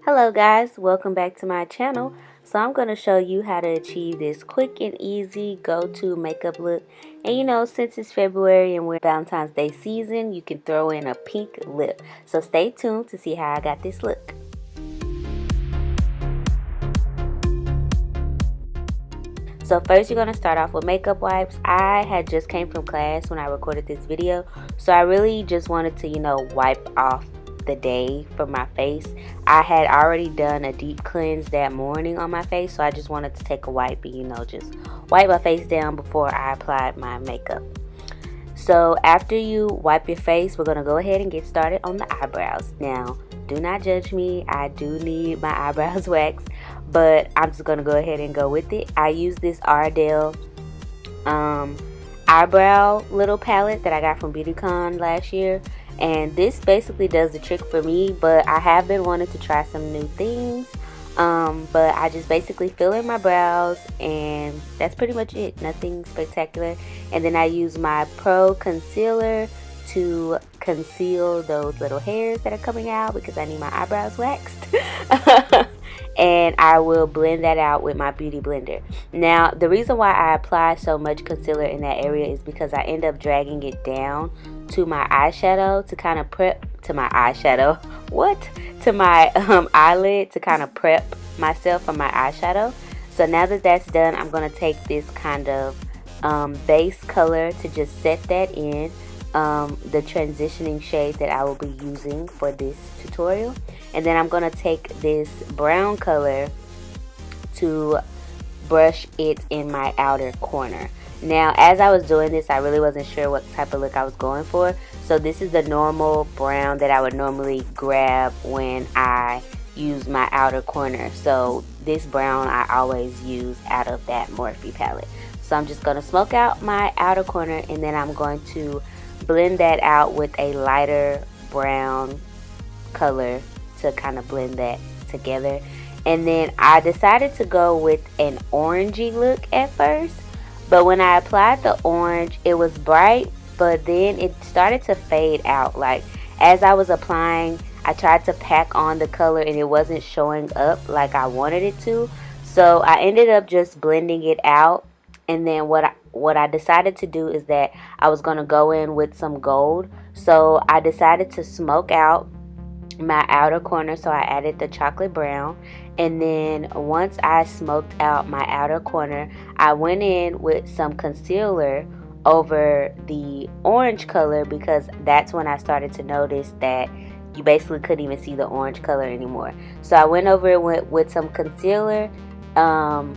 Hello guys, welcome back to my channel. So I'm going to show you how to achieve this quick and easy go-to makeup look. And you know, since it's February and we're Valentine's Day season, you can throw in a pink lip. So stay tuned to see how I got this look. So first you're going to start off with makeup wipes. I had just came from class when I recorded this video, so I really just wanted to, wipe off the day from my face. I had already done a deep cleanse that morning on my face, so I just wanted to take a wipe and just wipe my face down before I applied my makeup. So after you wipe your face, we're going to go ahead and get started on the eyebrows. Now, do not judge me. I do need my eyebrows waxed, but I'm just going to go ahead and go with it. I use this Ardell eyebrow little palette that I got from BeautyCon last year, and this basically does the trick for me, but I have been wanting to try some new things. But I just basically fill in my brows, and that's pretty much it. Nothing spectacular. And then I use my Pro Concealer to conceal those little hairs that are coming out because I need my eyebrows waxed. And I will blend that out with my beauty blender. Now, the reason why I apply so much concealer in that area is because I end up dragging it down to my eyeshadow to kind of prep to my eyeshadow. To my eyelid to kind of prep myself for my eyeshadow. So now that that's done, I'm going to take this kind of base color to just set that in. The transitioning shade that I will be using for this tutorial, and then I'm going to take this brown color to brush it in my outer corner. Now, as I was doing this, I really wasn't sure what type of look I was going for, so this is the normal brown that I would normally grab when I use my outer corner. So this brown I always use out of that Morphe palette. So I'm just going to smoke out my outer corner, and then I'm going to blend that out with a lighter brown color to kind of blend that together. And then I decided to go with an orangey look at first, but when I applied the orange, it was bright, but then it started to fade out. Like, as I was applying, I tried to pack on the color and it wasn't showing up like I wanted it to, so I ended up just blending it out. And then what I decided to do is that I was going to go in with some gold. So I decided to smoke out my outer corner, so I added the chocolate brown. And then once I smoked out my outer corner, I went in with some concealer over the orange color, because that's when I started to notice that you basically couldn't even see the orange color anymore. So I went over it with some concealer,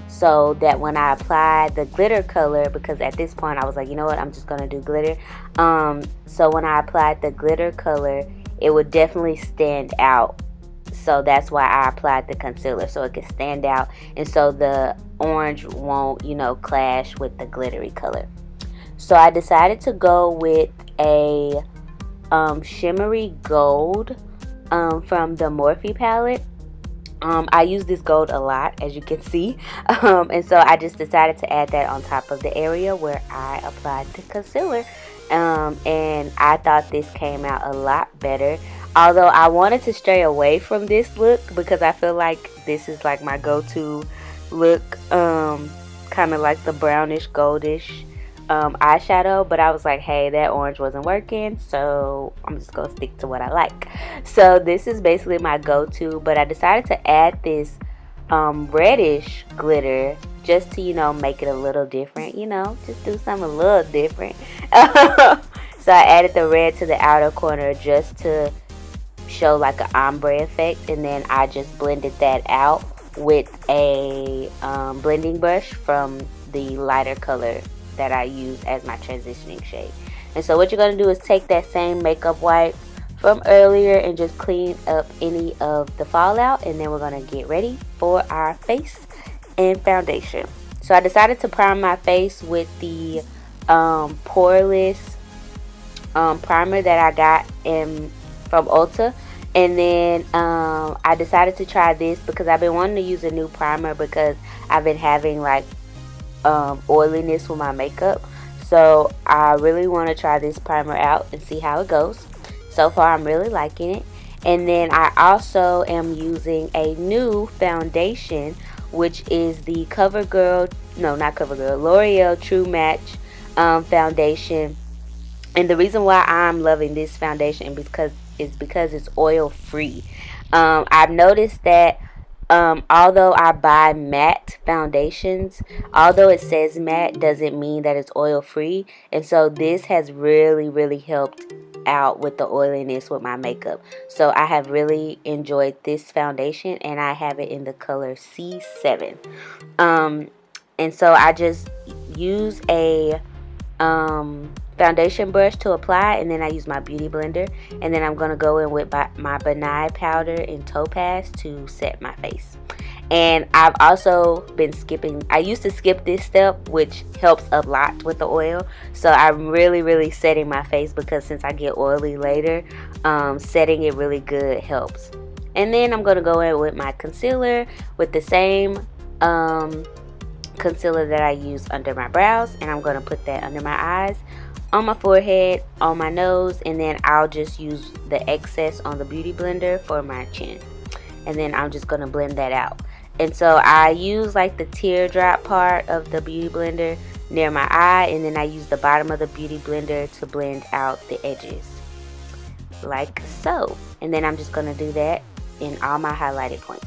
so that when I applied the glitter color, because at this point I was like, you know what, I'm just gonna do glitter. So when I applied the glitter color, it would definitely stand out. So that's why I applied the concealer, so it could stand out, and so the orange won't, clash with the glittery color. So I decided to go with a shimmery gold from the Morphe palette. I use this gold a lot, as you can see, and so I just decided to add that on top of the area where I applied the concealer, and I thought this came out a lot better. Although I wanted to stray away from this look because I feel like this is like my go-to look, kind of like the brownish goldish eyeshadow, but I was like, hey, that orange wasn't working, so I'm just gonna stick to what I like. So this is basically my go-to, but I decided to add this reddish glitter just to make it a little different, just do something a little different. So I added the red to the outer corner just to show like an ombre effect, and then I just blended that out with a blending brush from the lighter color that I use as my transitioning shade. And so what you're going to do is take that same makeup wipe from earlier and just clean up any of the fallout, and then we're going to get ready for our face and foundation. So I decided to prime my face with the poreless primer that I got from Ulta. And then I decided to try this because I've been wanting to use a new primer because I've been having like oiliness with my makeup. So I really want to try this primer out and see how it goes. So far I'm really liking it. And then I also am using a new foundation, which is the CoverGirl, no, not CoverGirl, L'Oreal True Match foundation. And the reason why I'm loving this foundation is because it's oil free. I've noticed that although I buy matte foundations, although it says matte doesn't mean that it's oil free. And so this has really helped out with the oiliness with my makeup. So I have really enjoyed this foundation, and I have it in the color C7. And so I just use a foundation brush to apply, and then I use my beauty blender, and then I'm going to go in with my Benai powder in Topaz to set my face. And I've also been skipping, I used to skip this step, which helps a lot with the oil. So I'm really setting my face, because since I get oily later, setting it really good helps. And then I'm going to go in with my concealer with the same concealer that I use under my brows, and I'm going to put that under my eyes, on my forehead, on my nose, and then I'll just use the excess on the beauty blender for my chin. And then I'm just going to blend that out. And so I use like the teardrop part of the beauty blender near my eye, and then I use the bottom of the beauty blender to blend out the edges, like so. And then I'm just going to do that in all my highlighted points.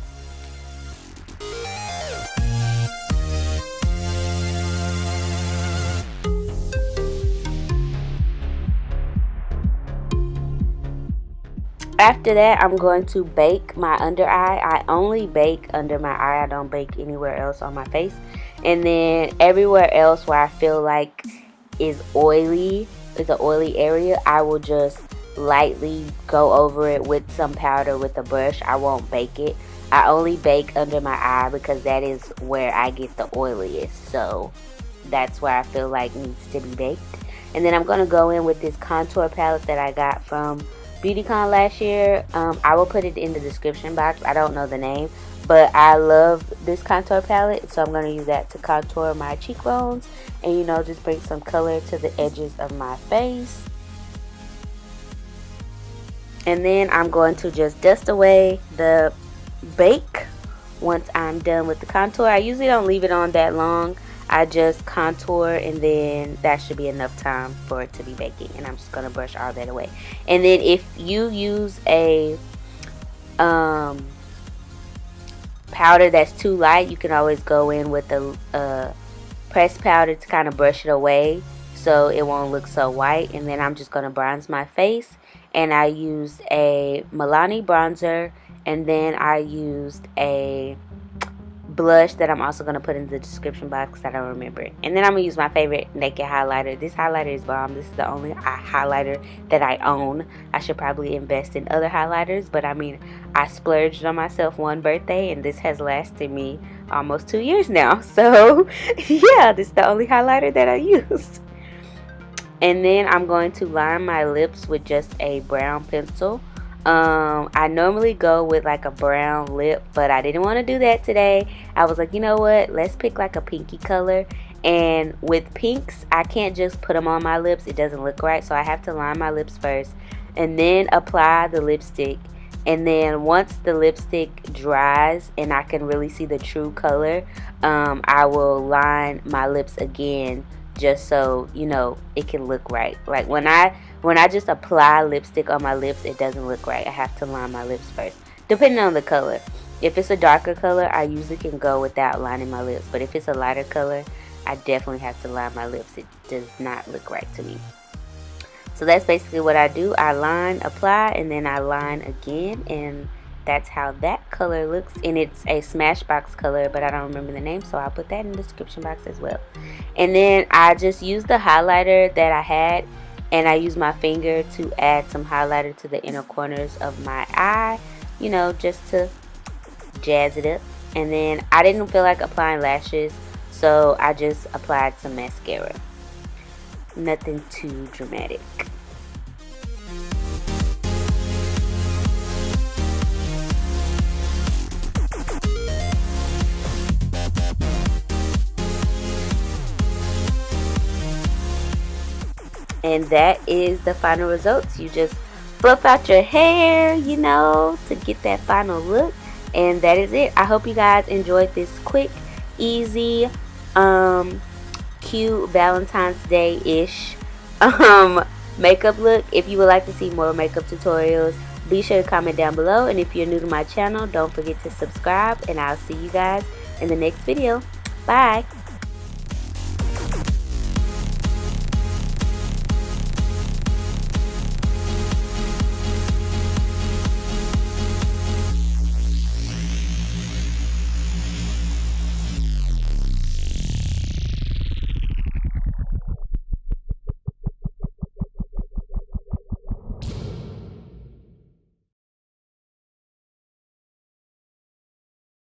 After that, I'm going to bake my under eye. I only bake under my eye. I don't bake anywhere else on my face. And then everywhere else where I feel like is oily, is an oily area, I will just lightly go over it with some powder with a brush. I won't bake it. I only bake under my eye because that is where I get the oiliest. So that's where I feel like needs to be baked. And then I'm going to go in with this contour palette that I got from BeautyCon last year. I will put it in the description box. I don't know the name, but I love this contour palette, so I'm going to use that to contour my cheekbones and, you know, just bring some color to the edges of my face. And then I'm going to just dust away the bake once I'm done with the contour. I usually don't leave it on that long. I just contour, and then that should be enough time for it to be baking. And I'm just going to brush all that away. And then if you use a powder that's too light, you can always go in with a pressed powder to kind of brush it away so it won't look so white. And then I'm just going to bronze my face. And I used a Milani bronzer, and then I used a blush that I'm also going to put in the description box that I don't remember it. And then I'm going to use my favorite naked highlighter. This highlighter is bomb. This is the only highlighter that I own. I should probably invest in other highlighters, but I mean, I splurged on myself one birthday, and this has lasted me almost 2 years now. So yeah, this is the only highlighter that I use. And then I'm going to line my lips with just a brown pencil. I normally go with like a brown lip, but I didn't want to do that today. I was like, you know what, let's pick like a pinky color. And with pinks, I can't just put them on my lips. It doesn't look right, so I have to line my lips first and then apply the lipstick. And then once the lipstick dries and I can really see the true color, I will line my lips again, just so, you know, it can look right. Like when I just apply lipstick on my lips, it doesn't look right. I have to line my lips first, depending on the color. If it's a darker color, I usually can go without lining my lips. But if it's a lighter color, I definitely have to line my lips. It does not look right to me. So that's basically what I do. I line, apply, and then I line again. And that's how that color looks. And it's a Smashbox color, but I don't remember the name, so I'll put that in the description box as well. And then I just used the highlighter that I had, and I use my finger to add some highlighter to the inner corners of my eye, you know, just to jazz it up. And then I didn't feel like applying lashes, so I just applied some mascara. Nothing too dramatic. And that is the final results. You just fluff out your hair, you know, to get that final look. And that is it. I hope you guys enjoyed this quick, easy, cute Valentine's Day-ish makeup look. If you would like to see more makeup tutorials, be sure to comment down below. And if you're new to my channel, don't forget to subscribe. And I'll see you guys in the next video. Bye.